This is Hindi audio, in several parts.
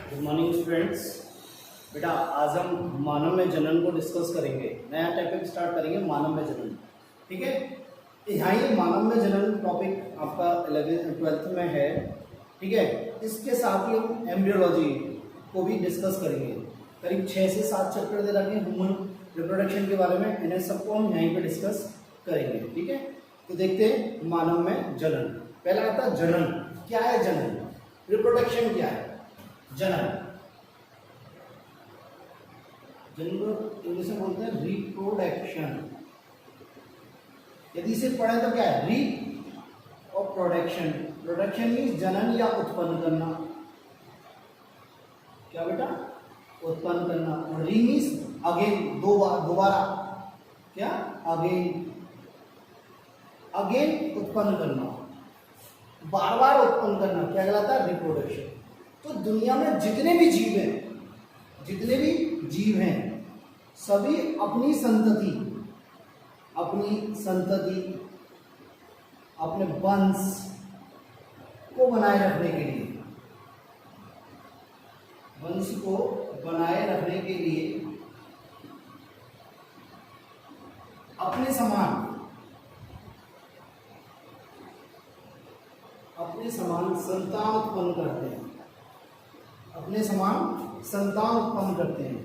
Good morning students. बेटा आज हम मानव में जनन को डिस्कस करेंगे। नया टॉपिक स्टार्ट करेंगे मानव में जनन। ठीक है, यहाँ ये मानव में जनन टॉपिक आपका 11th-12th में है। ठीक है, इसके साथ ही हम एम्ब्रियोलॉजी को भी डिस्कस करेंगे। करीब 6 से 7 चैप्टर दे रखे ह्यूमन रिप्रोडक्शन के बारे में, इन्हें सबको हम यहीं पे डिस्कस करेंगे। ठीक है, तो देखते हैं मानव में जनन। पहला आता है जनन। क्या है जनन? रिप्रोडक्शन क्या है? जनन इंग्लिश में बोलते हैं रिप्रोडक्शन। यदि इसे पढ़े तो क्या है? री और प्रोडक्शन। प्रोडक्शन मीन्स जनन या उत्पन्न करना। क्या बेटा? उत्पन्न करना। और री मीन्स अगेन, दोबारा। क्या? अगेन उत्पन्न करना, बार बार उत्पन्न करना। क्या कहलाता है? रिप्रोडक्शन। तो दुनिया में जितने भी जीव हैं सभी अपनी संतति, अपने वंश को बनाए रखने के लिए अपने समान संतान उत्पन्न करते हैं।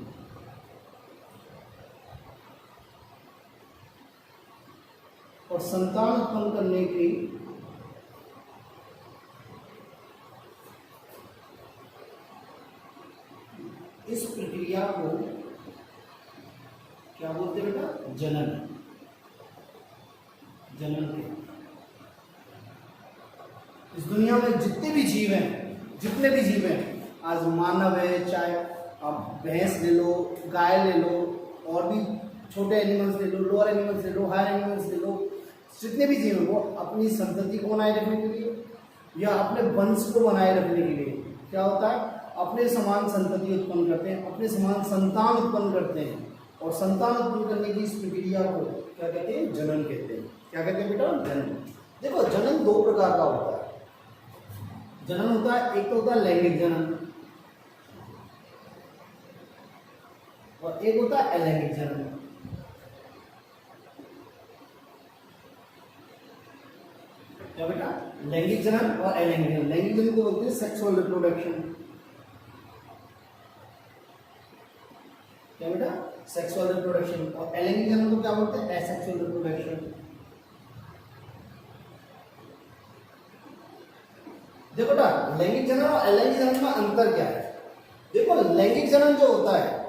और संतान उत्पन्न करने की इस प्रक्रिया को क्या बोलते हैं बेटा? जनन के। इस दुनिया में जितने भी जीव हैं, आज मानव है, चाहे आप भैंस ले लो, गाय ले लो, और भी छोटे एनिमल्स ले लो, लोअर एनिमल्स ले लो, हायर एनिमल्स ले लो, जितने भी जीव हैं वो अपनी संतति को बनाए रखने के लिए या अपने वंश को बनाए रखने के लिए क्या होता है? अपने समान संतति उत्पन्न करते हैं, अपने समान संतान उत्पन्न करते हैं। और संतान उत्पन्न करने की इस प्रक्रिया को क्या कहते हैं? जनन कहते हैं। क्या कहते हैं बेटा? जनन। देखो, जनन 2 प्रकार का होता है। जनन होता है, एक तो होता है लैंगिक जनन और एक होता है अलैंगिक जनन। क्या बेटा? लैंगिक जनन और अलैंगिक जनन। लैंगिक जनन को बोलते हैं सेक्सुअल रिप्रोडक्शन। क्या बेटा? Sexual reproduction. और अलैंगिक जनन को क्या बोलते हैं? Asexual reproduction. देखो बेटा, लैंगिक जनन और अलैंगिक जनन में अंतर क्या है? देखो, लैंगिक जनन जो होता है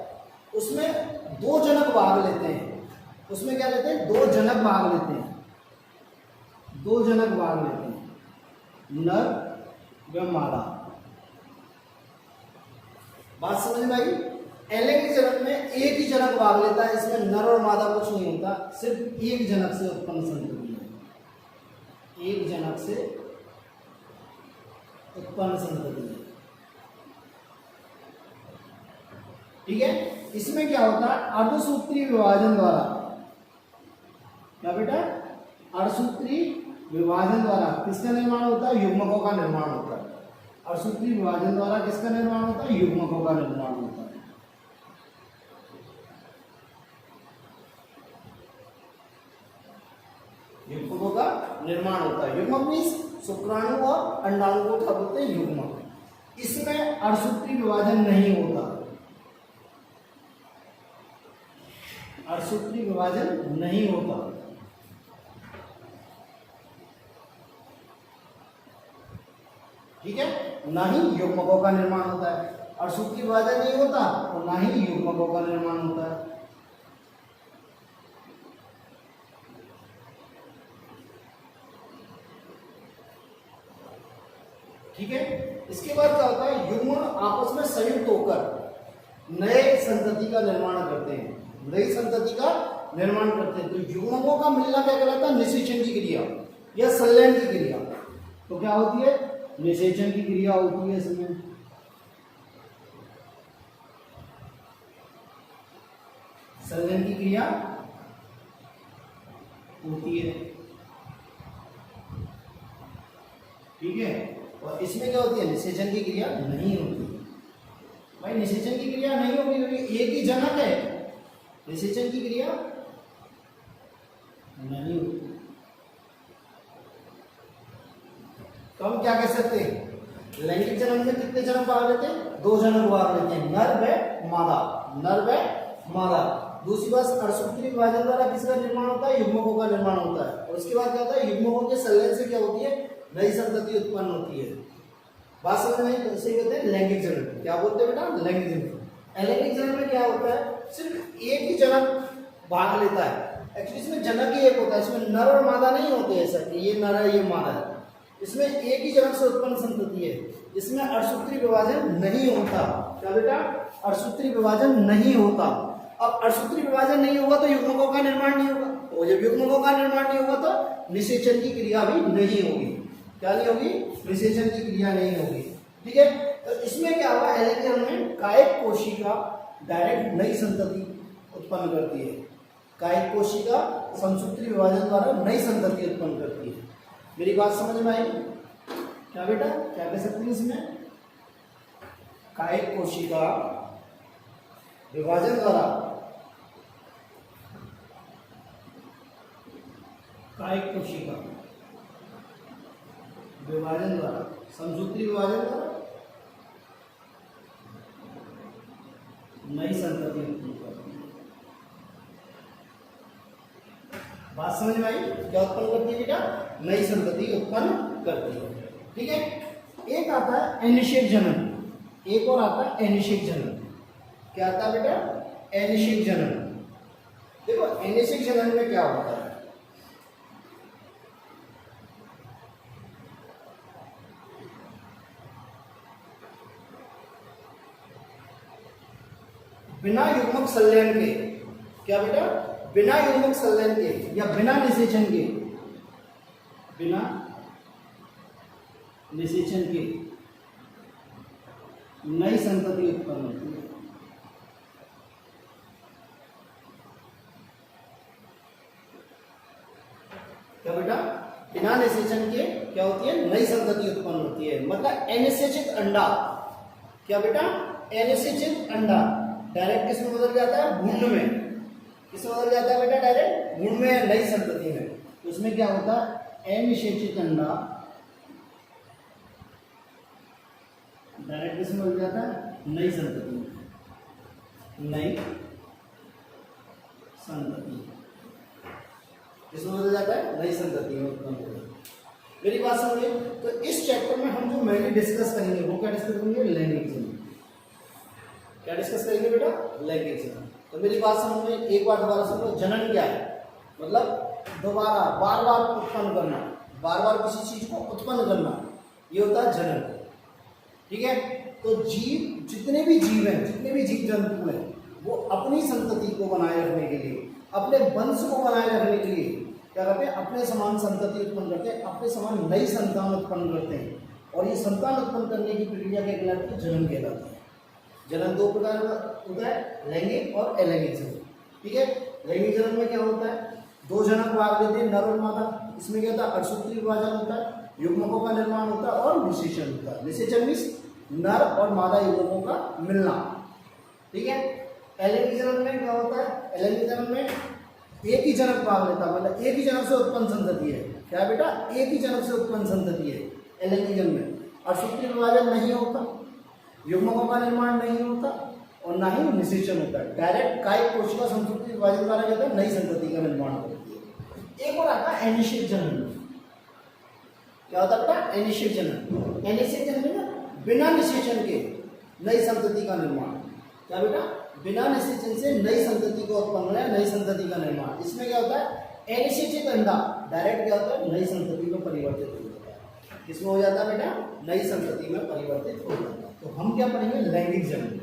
उसमें 2 जनक भाग लेते हैं। उसमें क्या लेते हैं? 2 जनक भाग लेते हैं। नर व मादा। बात समझ में आई? अलैंगिक जनन में एक ही जनक भाग लेता है। इसमें नर और मादा कुछ नहीं होता, सिर्फ एक जनक से उत्पन्न संतति है। एक जनक से उत्पन्न संतति है। ठीक है, इसमें क्या होता है? अर्धसूत्री विभाजन द्वारा। क्या बेटा? अर्धसूत्री विभाजन द्वारा किसका निर्माण होता है? युग्मकों का निर्माण होता है। अर्धसूत्री विभाजन द्वारा किसका निर्माण होता है? युग्मकों का निर्माण होता है। युग्मकों का निर्माण होता है। युग्मक मीन्स शुक्राणु और अंडाणु को क्या बोलते हैं? युग्मक। इसमें अर्धसूत्री विभाजन नहीं होता। अर्धसूत्री विभाजन नहीं होता। ठीक है, ना ही युग्मकों का निर्माण होता है। अर्धसूत्री विभाजन नहीं होता और ना ही युग्मकों का निर्माण होता है। ठीक है, इसके बाद क्या होता है? युग्म आपस में संयुक्त होकर नए संतति का निर्माण करते हैं। तो युग्मकों का मिलना क्या कहलाता है? निषेचन की क्रिया या संलयन की क्रिया। तो क्या होती है? निषेचन की क्रिया होती है इसमें। संलयन की क्रिया होती है। ठीक है, और इसमें क्या होती है, निषेचन की क्रिया नहीं होती। भाई निषेचन की क्रिया नहीं होगी क्योंकि एक ही जनक है, निषेचन की क्रिया नहीं होगी। तो हम क्या कह सकते हैं, लैंगिक जन्म में कितने जन्म भाग लेते हैं, 2 जन्म भाग लेते हैं, नर व मादा, नर व मादा। दूसरी बात, अर्धसूत्री विभाजन द्वारा किसका निर्माण होता है, युग्मकों का निर्माण होता है। और उसके बाद क्या होता है, युग्मकों के संलयन से क्या होती है, नई संतति उत्पन्न होती है। बात समझ में आई, इसे कहते हैं लैंगिक जन्म। क्या बोलते हैं बेटा, लैंगिक जन्म। अलैंगिक जन्म में क्या होता है, सिर्फ एक ही जनक भाग लेता है। एक्चुअली इसमें जनक ही एक होता है, इसमें नर और मादा नहीं होते ऐसा कि ये नर है ये मादा है। इसमें एक ही जनक से उत्पन्न संतति है, इसमें अर्धसूत्री विभाजन नहीं होता। क्या बेटा, अर्धसूत्री विभाजन नहीं होता। अब अर्धसूत्री विभाजन नहीं होगा तो युग्मकों का निर्माण नहीं होगा, और जब युग्मकों का निर्माण नहीं होगा तो निषेचन की क्रिया भी नहीं होगी। क्या नहीं होगी, निषेचन की क्रिया नहीं होगी। ठीक है, तो इसमें क्या हुआ, एलेक्जन में कायिक कोशिका डायरेक्ट नई संतति उत्पन्न करती है। कायिक कोशिका संसूत्री विभाजन द्वारा नई संतति उत्पन्न करती है। मेरी बात समझ में आई क्या बेटा, क्या कह सकते हैं इसमें, कायिक कोशिका विभाजन द्वारा, कायिक कोशिका विभाजन द्वारा, समसूत्री विभाजन द्वारा नई संतति उत्पन्न करती है। बात समझ में आई, क्या उत्पन्न करती है बेटा, नई संतति उत्पन्न करती है। ठीक है, एक आता है अनिषेक जनन, एक और आता है अनिषेक जनन। क्या आता है बेटा, अनिषेक जनन। देखो अनिषेक जनन में क्या होता है, बिना युग्मक संलयन के, क्या बेटा, बिना युग्मक संलयन के या बिना निषेचन के, बिना निषेचन के नई संतति उत्पन्न होती है। क्या बेटा, बिना निषेचन के क्या होती है, नई संतति उत्पन्न होती है। मतलब अनिषेचित अंडा, क्या बेटा, अनिषेचित अंडा डायरेक्ट किसमें बदल जाता है, भ्रूण में। किसमें बदल जाता है बेटा, डायरेक्ट भ्रूण में, नई संतति में। तो उसमें क्या होता है, अनिषेचित अंडा डायरेक्ट किसमें बदल जाता है, नई संतति में, नई संतति किसमें बदल जाता है, नई संतति में उत्पन्न होता है। मेरी बात समझिए, तो इस चैप्टर में हम जो मेनली डिस्कस करेंगे वो क्या डिस्कस करेंगे, लैंगिक जन्म। क्या डिस्कस करेंगे बेटा, लैंगिक जन्म। तो मेरी बात समझ में, एक बार दोबारा सुनो, जनन क्या है, मतलब दोबारा बार बार उत्पन्न करना, बार बार किसी चीज को उत्पन्न करना, ये होता है जनन। ठीक है, तो जीव, जितने भी जीव हैं, जितने भी जीव जंतु हैं, वो अपनी संतति को बनाए रखने के लिए, अपने वंश को बनाए रखने के लिए क्या करते हैं, अपने समान संतति उत्पन्न करते हैं, अपने समान नई संतान उत्पन्न करते हैं। और ये संतान उत्पन्न करने की प्रक्रिया क्या कहलाती है, जनन कहलाती है। जनन 2 प्रकार का होता है, लैंगिक और अलैंगिक जन्म। ठीक है, लैंगिक जन्म में क्या होता है, 2 जनक भाग लेते हैं, नर और मादा। इसमें क्या होता है, अर्धसूत्री विभाजन होता है, युग्मकों का निर्माण होता है और निषेचन होता है। निषेचन मीन्स नर और मादा युग्मकों का मिलना। ठीक है, अलैंगिक जन्म में क्या होता है, अलैंगिक जन्म में एक ही जनक भाग लेता है, मतलब एक ही जनक से उत्पन्न संतति है। क्या बेटा, एक ही जनक से उत्पन्न संतति है अलैंगिक जन्म में। अर्धसूत्री विभाजन नहीं होता, युग्मकों का निर्माण नहीं होता और ना ही निषेचन होता है। डायरेक्ट कायिक कोशिका संसूत्री विभाजन द्वारा क्या होता है, नई संतति का निर्माण होती है। एक और आता है अनिषेक जनन। क्या होता है बेटा, अनिषेक जनन। अनिषेक जनन में ना बिना निषेचन के नई संतति का निर्माण। क्या बेटा, बिना निषेचन से नई संतति को उत्पन्न होना, नई संतति का निर्माण। इसमें क्या होता है, अनिषेचित अंडा डायरेक्ट क्या होता है, नई संतति में परिवर्तित हो जाता है। किसमें हो जाता है बेटा, नई संतति में परिवर्तित हो जाता है। तो हम क्या पढ़ेंगे, लैंगिक जनन।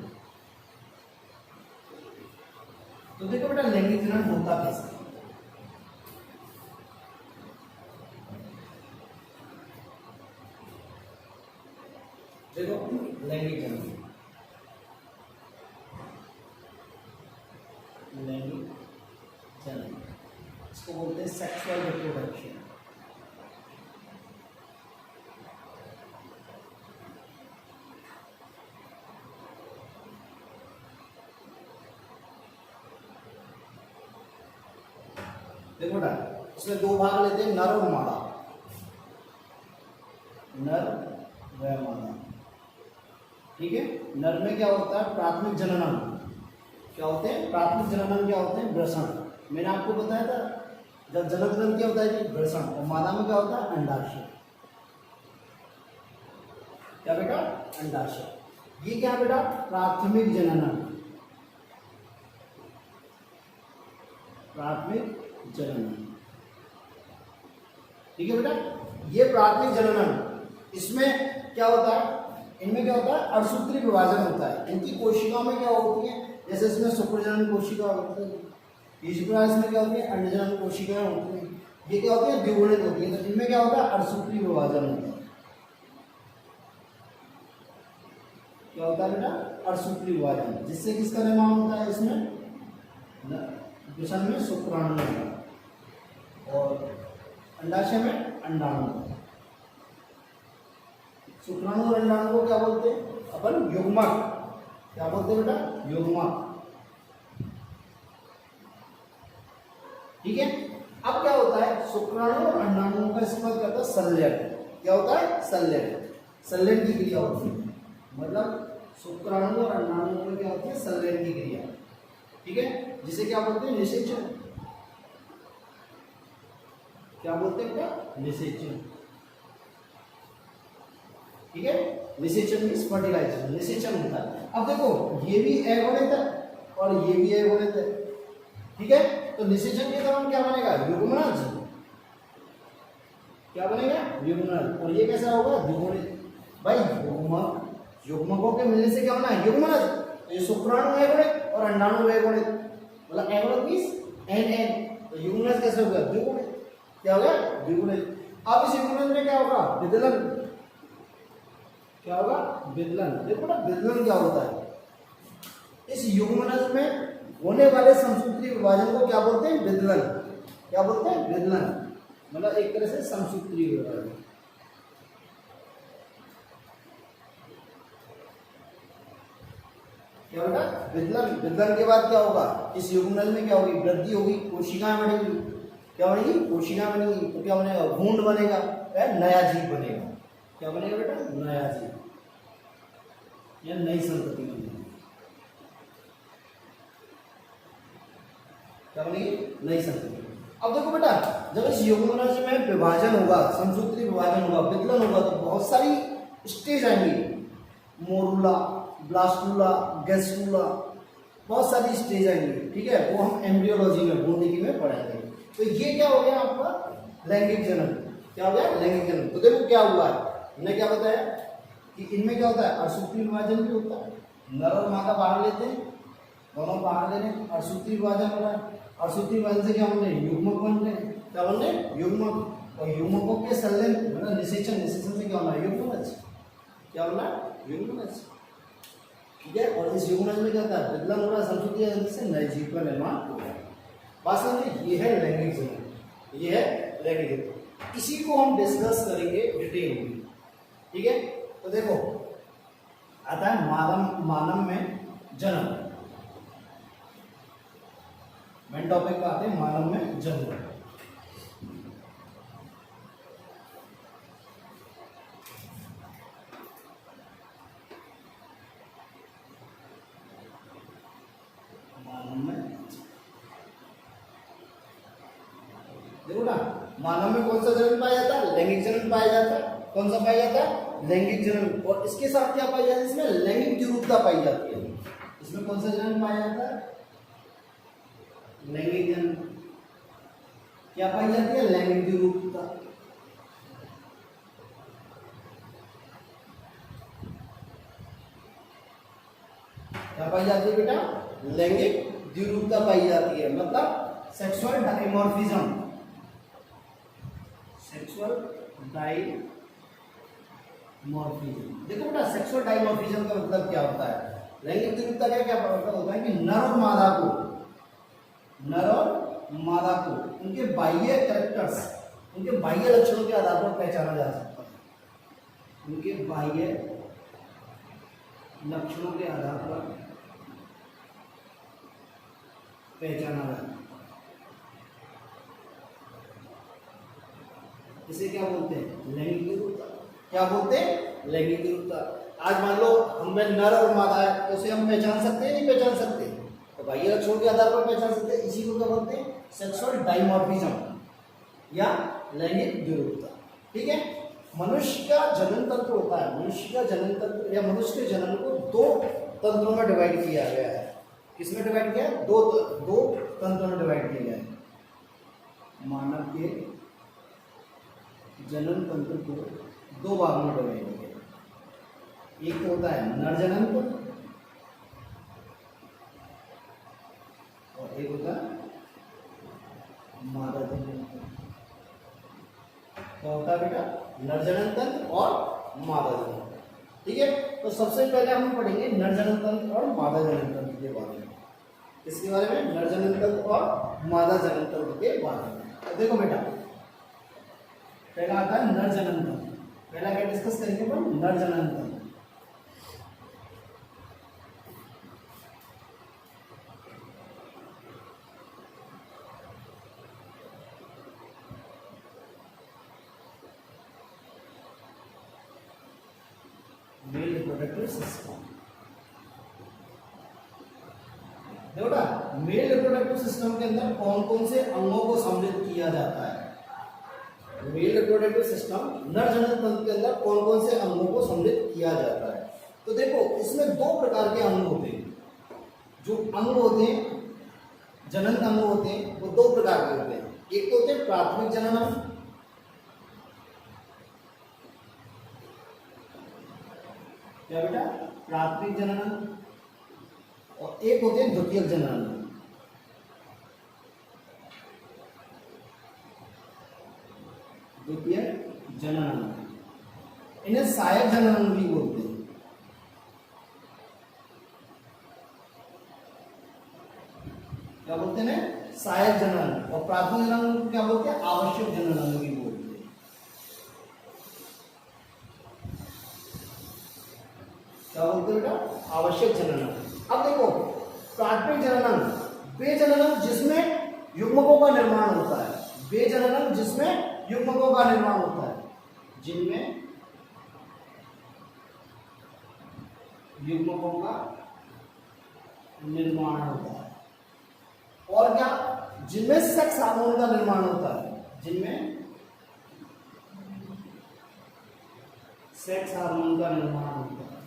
तो देखो बेटा, लैंगिक जनन होता कैसे है। देखो लैंगिक जनन, लैंगिक जनन इसको बोलते हैं सेक्सुअल रिप्रोडक्शन। देखो बेटा, इसमें दो भाग लेते हैं, नर और मादा, नर व मादा। ठीक है, नर में क्या होता है, प्राथमिक जननम। क्या होते हैं प्राथमिक जननम? क्या होते हैं, वृषण। मैंने आपको बताया था जब जनक ग्रंथ क्या होता है, वृषण। और मादा में क्या होता है, अंडाशय। क्या बेटा, अंडाशय। ये क्या बेटा, प्राथमिक जननम, प्राथमिक जननम। ठीक है बेटा, ये प्राथमिक जननम, इसमें क्या होता है, इनमें क्या होता है, अर्धसूत्री विभाजन होता है। इनकी कोशिकाओं में क्या होती है, जैसे इसमें शुक्रजनन कोशिका होती है, इस प्रकार इसमें क्या होती है, अंडजनन कोशिकाएं होती हैं। ये क्या होती है, द्विगुणित होती है। तो इनमें क्या होता है, अर्धसूत्री विभाजन होता है। क्या होता है बेटा, अर्धसूत्री विभाजन, जिससे किसका निर्माण होता है, इसमें वृषण में शुक्राणु और अंडाशय में अंडाणु। शुक्राणु और अंडाणु को क्या बोलते हैं अपन, युग्मक। क्या बोलते हैं बेटा, युग्मक। ठीक है, अब क्या होता है, शुक्राणु और अंडाणु का इस्तेमाल करता है संलयन। क्या होता है, संलयन। संलयन की क्रिया होती है, मतलब शुक्राणु और अंडाणु में क्या होती है, संलयन की क्रिया। ठीक है, जिसे क्या बोलते हैं, निषेचन। क्या बोलते हैं क्या, निषेचन। ठीक है, निषेचन मीन्स फर्टिलाइजेशन, निषेचन होता है। अब देखो, ये भी अगुणित है और ये भी अगुणित है। ठीक है, तो निषेचन के दौरान क्या बनेगा, युग्मनज। क्या बनेगा, युग्मनज। और ये कैसा होगा, द्विगुणित। भाई युग्मक, युग्मकों के मिलने से क्या होना है, युग्मनज। तो ये शुक्राणु अगुणित और अंडाणु अगुणित, मतलब अगुणित मीन्स एन। तो युग्मनज कैसे होगा, द्विगुणित। क्या होगा, द्विगुणित। अब इस युग्मनज में क्या होगा, विदलन। क्या होगा, विदलन। देखो ना, विदलन क्या होता है, इस युग्मनज में होने वाले समसूत्री विभाजन को क्या बोलते हैं, विदलन। क्या बोलते हैं, विदलन, मतलब एक तरह से समसूत्री विभाजन। क्या बेटा, विदलन। विदलन के बाद क्या होगा, इस युग्मनज में क्या होगी, वृद्धि होगी, कोशिकाएं बढ़ेगी। क्या बनेगी, कोशिकाएं बनेगी। तो क्या बनेगा, भ्रूण बनेगा, नया जीव बनेगा। क्या बनेगा बेटा, नया जीव या नई संतति बनेगी। क्या बनेगी, नई संतति। अब देखो बेटा, जब इस युग्मनज में विभाजन होगा, समसूत्री विभाजन होगा, विदलन होगा, तो बहुत सारी स्टेज आएंगी, मोरूला, ब्लास्टूला, गैस्ट्रूला, बहुत सारी स्टेज आएंगी। ठीक है, वो हम एम्ब्रियोलॉजी में, भ्रूणिकी में पढ़ेंगे। तो ये क्या हो गया आपका, लैंगिक जनन। क्या हो गया, लैंगिक जनन। तो देखो क्या हुआ है, हमने क्या बताया कि इनमें क्या होता है, अर्धसूत्री विभाजन भी होता है। नर और मादा भाग लेते हैं, दोनों भाग ले रहे हैं, अर्धसूत्री विभाजन हो रहा है। अर्धसूत्री विभाजन से क्या बन रहे हैं, युग्मक बन रहे हैं। क्या बन रहे हैं, युग्मक। और युग्मकों के संलयन मतलब निषेचन, निषेचन से क्या होना है, युग्मनज। क्या होना है, युग्मनज। ठीक है, और इस युग्मनज में क्या होता है, विदलन हो रहा है, समसूत्री से नए जीव का निर्माण हो रहा है। बात समझिए, ये है लैंगिक जनन, ये है लैंगिक। इसी को हम डिस्कस करेंगे डिटेल में। ठीक है, तो देखो आता है मानव में जन्म। मेन टॉपिक पे आते हैं, मानव में जन्म। देखो ना, मानव में कौन सा जन्म पाया जाता है, लैंगिक जन्म पाया जाता है। कौन सा पाया जाता है, लैंगिक जन्म। और इसके साथ क्या पाया जाता है, इसमें लैंगिक द्विरूपता पाई जाती है। इसमें कौन सा जन्म पाया जाता है, लैंगिक जन्म। क्या पाई जाती है, लैंगिक द्विरूपता। क्या पाई जाती है बेटा, लैंगिक द्विरूपता पाई जाती है, मतलब सेक्सुअल डायमॉर्फिज्म। Sexual dimorphism. देखो बेटा, सेक्सुअल डायमॉर्फिज्म का मतलब क्या होता है, लैंगिक द्विरूपता का क्या मतलब होता है कि नर और मादा को उनके बाह्य कैरेक्टर्स, उनके बाह्य लक्षणों के आधार पर पहचाना जा सकता है। उनके बाह्य लक्षणों के आधार पर पहचाना जाता है। इसे क्या बोलते हैं? लैंगिक विरूपता। क्या बोलते हैं? लैंगिक विरूपता। आज मान लो हमें नर और मादा है तो उसे हम पहचान सकते हैं, नहीं पहचान सकते? तो बाह्य लक्षणों के आधार पर पहचान सकते हैं। इसी को क्या बोलते हैं? सेक्सुअल डाइमॉर्फिज्म या लैंगिक विरूपता। ठीक है। मनुष्य का जनन तंत्र होता है, मनुष्य का जनन तंत्र या मनुष्य के जनन को दो तंत्रों में डिवाइड किया गया है। किसमें डिवाइड किया है? दो तंत्रों में डिवाइड किया गया है। मानव के जनन तंत्र को दो भागों में डिवाइड किया गया है। एक तो होता है नर जनन तंत्र और एक होता है मादा जनन तंत्र। क्या होता है बेटा? नर जनन तंत्र और मादा जनन तंत्र। ठीक है। तो सबसे पहले हम पढ़ेंगे नर जनन तंत्र और मादा जनन तंत्र के बारे में। किसके बारे में? नर जनन तंत्र और मादा जनन तंत्र के बारे में। तो देखो बेटा, पहला आता है नर जनन तंत्र। पहला क्या डिस्कस करेंगे अपन? नर जनन तंत्र। Male reproductive system. देखो मेल रिप्रोडक्टिव सिस्टम के अंदर कौन कौन से अंगों को सम्मिलित किया जाता है? मेल रिप्रोडक्टिव सिस्टम नर जनन तंत्र के अंदर कौन कौन से अंगों को सम्मिलित किया जाता है? तो देखो इसमें दो प्रकार के अंग होते हैं। जो अंग होते हैं, जनन अंग होते हैं, वो दो प्रकार के होते हैं। एक तो होते हैं प्राथमिक जनन अंग, क्या बेटा? प्राथमिक जनन अंग। और एक होते हैं द्वितीयक जनन अंग। द्वितीयक जनन अंग, इन्हें सहायक जनन अंग भी बोलते हैं। क्या बोलते हैं? सहायक जनन अंग। और प्राथमिक जनन अंग को क्या बोलते हैं? आवश्यक जनन अंग भी बोलते हैं। क्या बोलते हैं बेटा? आवश्यक जनन अंग। अब देखो प्राथमिक जनन अंग वे जनन अंग जिसमें युग्मकों का निर्माण होता है। वे जनन अंग जिसमें युग्मकों का निर्माण होता है, जिनमें युग्मकों का निर्माण होता है। और क्या? जिनमें सेक्स हार्मोन का निर्माण होता है। जिनमें सेक्स हार्मोन का निर्माण होता है।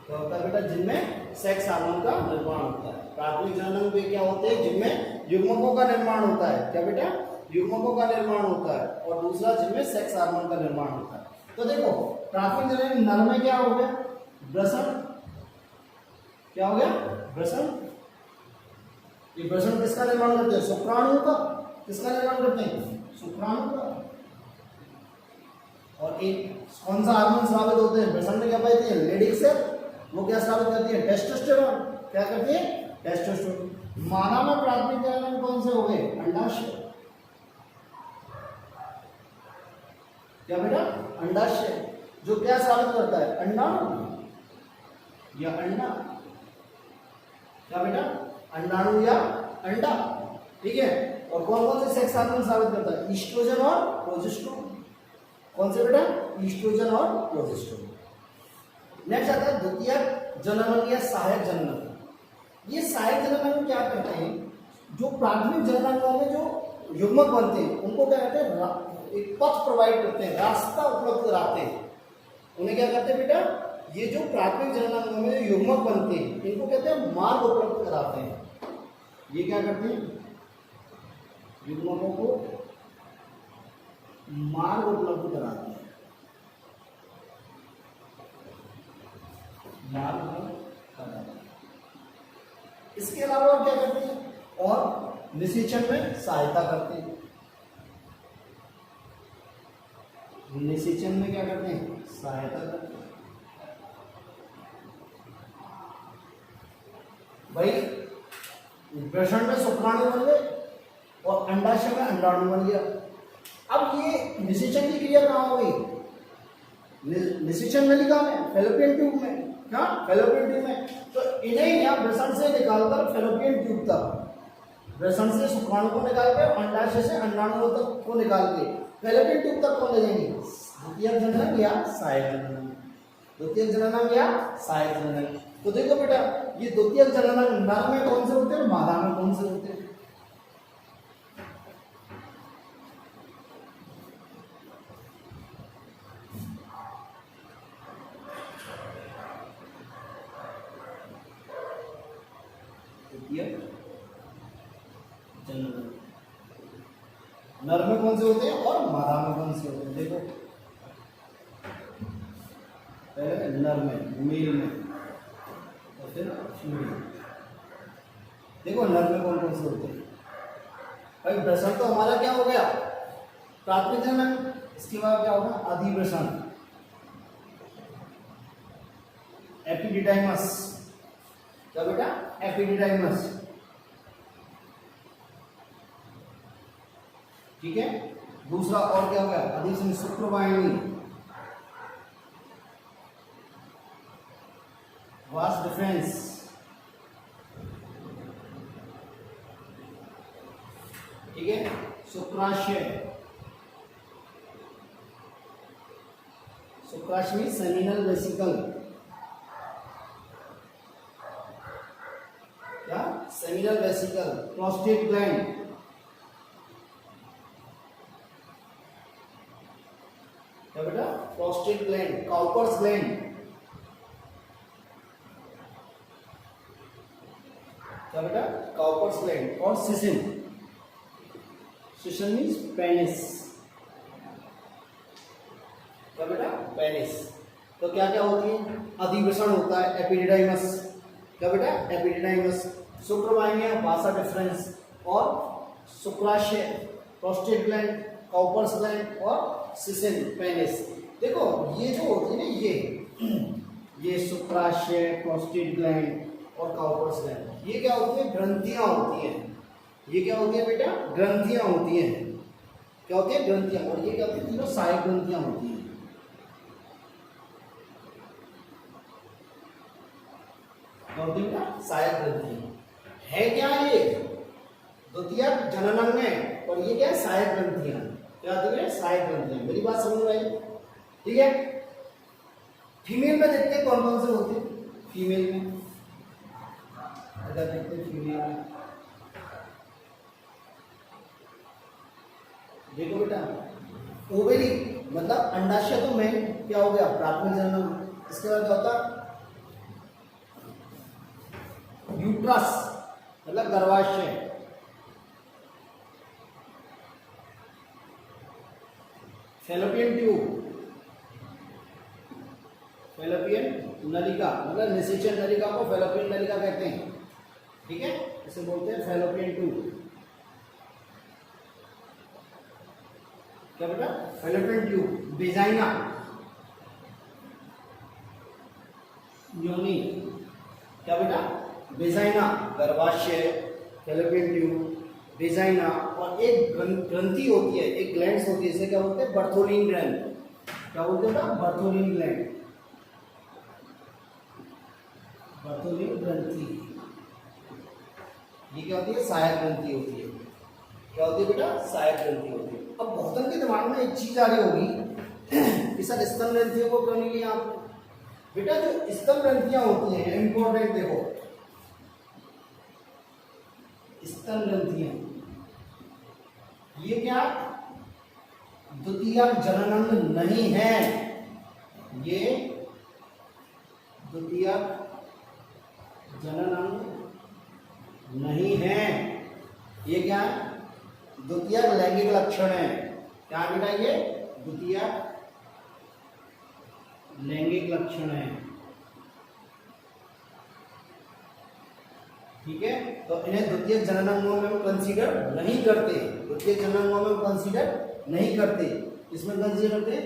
क्या होता है बेटा? जिनमें सेक्स हार्मोन का निर्माण होता है। प्राथमिक जनन अंग वे क्या होते हैं? जिनमें युग्मकों का निर्माण होता है। क्या बेटा? युग्मकों का निर्माण होता है। और दूसरा जिनमें सेक्स हार्मोन का निर्माण होता है। तो देखो प्राथमिक जनन नर में क्या हो गया? वृषण। क्या हो गया? वृषण। ये वृषण किसका निर्माण करते हैं? शुक्राणु का। किसका निर्माण करते हैं? शुक्राणु का। और एक कौन सा हार्मोन स्रावित होते हैं वृषण में? क्या पाती है? Leydig cell. वो क्या स्रावित करती है? टेस्टोस्टेरोन। क्या करती है? टेस्टोस्टेरोन। मानव में प्राथमिक जनन कौन से हो गए? अंडाशय। क्या बेटा? अंडाशय। जो क्या स्रावित करता है? अंडाणु या अंडा। क्या बेटा? अंडाणु या अंडा। ठीक है। और कौन कौन से सेक्स हार्मोन स्रावित करता है? ईस्ट्रोजन और प्रोजेस्टेरोन। कौन से बेटा? ईस्ट्रोजन और प्रोजेस्टेरोन। नेक्स्ट आता है द्वितीयक जनन अंग या सहायक जनन अंग। ये सहायक जनन अंग क्या कहते हैं? जो प्राथमिक जनन अंगों में जो युग्मक बनते हैं उनको क्या कहते हैं? एक पथ प्रोवाइड करते हैं, रास्ता उपलब्ध कराते हैं। उन्हें क्या कहते हैं बेटा? ये जो प्राथमिक जनन अंगों में जो युग्मक बनते हैं इनको कहते हैं मार्ग उपलब्ध कराते हैं। ये क्या करते हैं? युग्मकों को मार्ग उपलब्ध कराते हैं। इसके अलावा और क्या करते हैं? और निषेचन में सहायता करते हैं। निषेचन में क्या करते हैं? सहायता करते हैं। भाई वृषण में शुक्राणु बन गए और अंडाशय में अंडाणु बन गया। अब ये निषेचन की क्रिया कहाँ हो गई? निषेचन नलिका में, फैलोपियन ट्यूब में। क्या फैलोपियन ट्यूब में। तो इन्हें या वृषण से निकालकर फैलोपियन ट्यूब तक, वृषण से शुक्राणु को निकाल के, अंडाशय से अंडाणु तक को निकाल के फैलोपियन ट्यूब तक कौन ले जाएंगे? द्वितीयक जननक या सहायक जननक, द्वितीयक जननक या सहायक जननक। तो देखो बेटा, ये द्वितीयक जननक नर में कौन से होते हैं और मादा में कौन से होते हैं? जननक नर में कौन से होते हैं और मादा में कौन से होते हैं? देखो पहले नर में, मेल में, और फिर फीमेल। देखो नर में कौन कौन से होते हैं भाई? वृषण तो हमारा क्या हो गया? प्राथमिक जननक। इसके बाद क्या होगा? अधिवृषण, एपिडिडाइमस। क्या बेटा? एपिडिडाइमस। ठीक है। दूसरा और क्या हो गया? अधिवृषण शुक्रवाहिनी, वास डिफरेंस। ठीक है। शुक्राशय, शुक्राशय में सेमिनल वेसिकल, क्या? Seminal vesicle. प्रोस्टेट ग्लैंड, क्या बेटा? Prostate gland. काउपर्स ग्लैंड, क्या बेटा? Cowper's gland. और सिसिन, सिसिन मीन्स पेनिस, क्या बेटा? पेनिस। तो क्या क्या होती है? अधिवृषण होता है, एपिडिडाइमस, क्या बेटा? एपिडिडाइमस। शुक्रवाहिनियां, वासा डिफरेंस, और शुक्राशय, प्रोस्टेट ग्लैंड, काउपर्स ग्लैंड, और सिसिन, पेनिस। देखो ये जो होती है ना, ये शुक्राशय, प्रोस्टेट ग्लैंड और काउपर्स ग्लैंड, ये क्या होती है? ग्रंथियां होती हैं। ये क्या होती है बेटा? ग्रंथियां होती हैं। क्या होती है? ग्रंथियां। और ये क्या होती है? तीनों सहायक ग्रंथियां होती हैं। क्या होती है बेटा? सहायक ग्रंथियां। है क्या ये? द्वितीयक जननक में, और ये क्या है? सहायक ग्रंथियां। क्या होती है? सहायक ग्रंथियां। मेरी बात समझ में आई? ठीक है। फीमेल में देखते हैं कौन कौन से होते हैं। फीमेल में अगर देखते हैं, फीमेल में देखो बेटा, ओवेरी मतलब अंडाशय तो में क्या हो गया? प्राथमिक जननक। इसके बाद क्या होता? यूट्रस मतलब गर्भाशय, फैलोपियन ट्यूब, फैलोपियन नलिका मतलब निषेचन नलिका को फैलोपियन नलिका कहते हैं। ठीक है, इसे बोलते हैं फैलोपियन ट्यूब। क्या बेटा? Fallopian tube. वेजाइना, योनि, क्या बेटा? वेजाइना, गर्भाशय, फैलोपियन ट्यूब, वेजाइना। और एक ग्रंथि होती है, एक ग्लैंड्स होती है, इसे क्या बोलते हैं? Bartholin gland. क्या बोलते हैं? बर्थोलिन ग्लैंड, बर्थोलिन ग्रंथि। ये क्या होती है? सहायक ग्रंथि होती है। क्या होती है बेटा? सहायक ग्रंथि होती है। अब बहुतन के दिमाग में एक चीज आ रही होगी कि सर स्तन ग्रंथियों को क्यों नहीं लिया आपने? बेटा जो स्तन ग्रंथियां होती हैं, इंपॉर्टेंट देखो, स्तन ग्रंथियां ये क्या? द्वितीयक जननांग नहीं है। ये द्वितीयक जननांग नहीं है। ये क्या है? द्वितीयक लैंगिक लक्षण है। क्या बेटा? ये द्वितीयक लैंगिक लक्षण है। ठीक है, तो इन्हें द्वितीयक जननांगों में हम कंसीडर नहीं करते, द्वितीयक जननांगों में कंसीडर नहीं करते। इसमें कंसीडर करते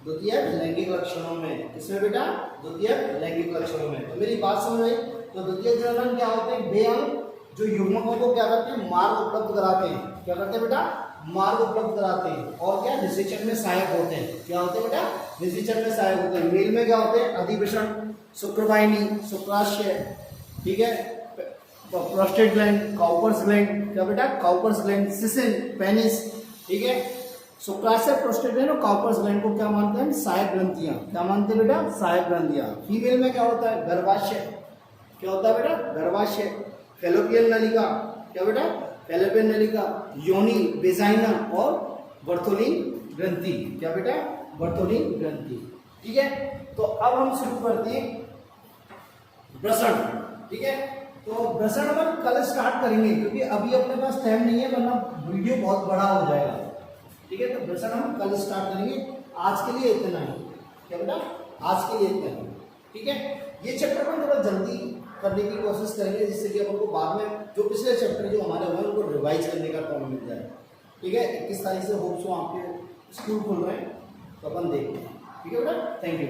द्वितीयक लैंगिक लक्षणों में। इसमें बेटा द्वितीयक लैंगिक लक्षणों में। तो मेरी बात समझ आई? तो द्वितीयक जननांग क्या होते हैं? वे अंग जो युग्मकों को क्या करते हैं? मार्ग उपलब्ध कराते हैं। क्या करते हैं बेटा? मार्ग उपलब्ध कराते हैं। और क्या? निषेचन में सहायक होते हैं। क्या होते हैं बेटा? निषेचन में सहायक होते हैं। मेल में क्या होते हैं? अधिवेशन, शुक्रवाहिनी, शुक्राशय, ठीक है, प्रोस्टेट ग्लैंड, काउपर्स ग्लैंड, क्या बेटा? काउपर्स ग्लैंड, सिसिन, पेनिस, ठीक है। शुक्राशय, प्रोस्टेट ग्लैंड और काउपर्स ग्लैंड को क्या मानते हैं? सहायक ग्रंथियां। क्या मानते हैं बेटा? सहायक ग्रंथियां। फीमेल में क्या होता है? गर्भाशय। क्या होता है बेटा? गर्भाशय। फैलोपियन नलिका, क्या बेटा? फैलोपियन नलिका, योनि, वेजाइना और बर्थोलिन ग्रंथि। क्या बेटा? बर्थोलिन ग्रंथि, ठीक है। तो अब हम शुरू करते हैं ब्रसण, ठीक है। तो ब्रसण हम कल स्टार्ट करेंगे क्योंकि अभी अपने पास टाइम नहीं है, वरना वीडियो बहुत बड़ा हो जाएगा, ठीक है। तो ब्रसण हम कल स्टार्ट करेंगे, आज के लिए इतना ही। क्या बेटा? आज के लिए इतना ही, ठीक है। ये चैप्टर हम थोड़ा जल्दी करने की कोशिश करेंगे जिससे कि अपन को बाद में जो पिछले चैप्टर जो हमारे हुए उनको रिवाइज करने का टाइम मिल जाए, ठीक है। 21 तारीख से होप्स आपके स्कूल खुल रहे हैं, तो अपन देखते हैं, ठीक है बेटा। Thank you.